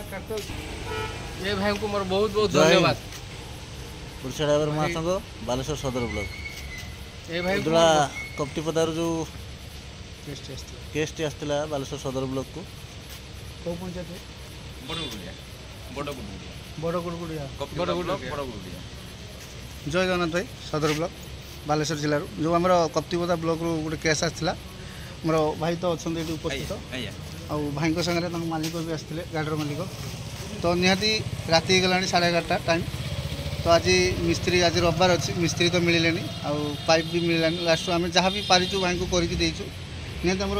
ये भाई को मोर बहुत बहुत धन्यवाद। ओडिशा ड्राइवर महासंघ बालेश्वर सदर ब्लॉक ये भाई उदला कपटीपदार जो केसटी आसला बालेश्वर सदर ब्लॉक को को पंचायत बड़गुड़िया जय जगन्नाथ भाई सदर ब्लॉक बालेश्वर जिलूर जो आम कप्तिपदा ब्लॉक रू गोटे केस आसाला मोर भाई तो अच्छा ये उपस्थित आ भाई सागर तुम मालिक भी आसते गाड़ीर मालिक तो निहाती राति गला 11:30 टाइम तो आज मिस्त्री आज रविवार अच्छी मिस्त्री तो मिले पाइप भी मिललानी लास्ट आम जहाँ भी पारिचु भाई को करके देचु निहाती आम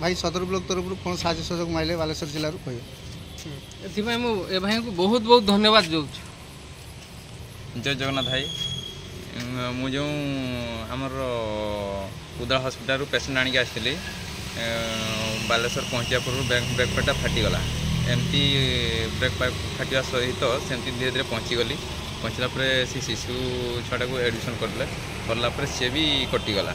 भाई सदर ब्लॉक तरफ कौन साहय सहयोग माइले बालेश्वर जिलूर कह भाई को बहुत बहुत धन्यवाद दे। जय जगन्नाथ भाई मुझे आमर उदला हस्पिटाल पेसेंट आणिक आसती बालेश्वर पहुँचा पूर्व ब्रेक पाइपटा फाटीगला एमती ब्रेक पाइप फाटा सहित सेमती धीरे धीरे पहुँचला से शिशु छुआटा को एडमिशन करदे करला सी भी कटिगला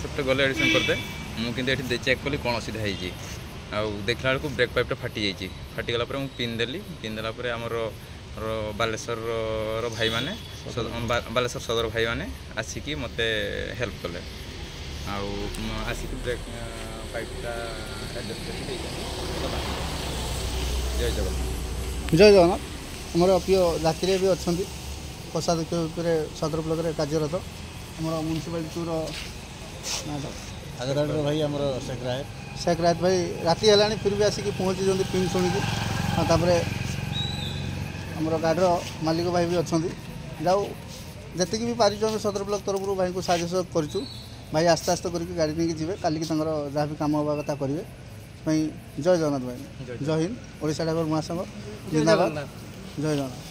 से गले एडमिशन करदे मुझे चेक कली कौन असुविधा होती देखला बेलू ब्रेक पाइपटा फाटीगला मुझे पिंदेला आमर बालेश्वर भाई माने बालेश्वर सदर भाई माने आसिकी मते हेल्प कले आसिक ब्रेक पाइपटा एडजस्ट करके जय जगन्नाथ। जय जगन्नाथ आमर प्रिय राति भी अच्छा कोषाध्यक्ष सदर ब्लॉक कार्यरत आम म्यूनिसिपालिटी भाई आम शेख रायत भाई राति है फिर भी आसिक पहुँची पिन शुणिकी आमर गाड़ीर मालिक भाई भी अच्छा जाऊ जी भी पारिचु आम सदर ब्लॉक तरफ भाई को साहय सहयोग करूँ भाई आस्ते आस्ते करके गाड़ी नहीं जी काली जहाँ भी कम हवा कथा करेंगे जय जगन्नाथ भाई जय हिंद ओडिशा ड्राइवर महासंघ जिंदाबाद जय जगन्नाथ।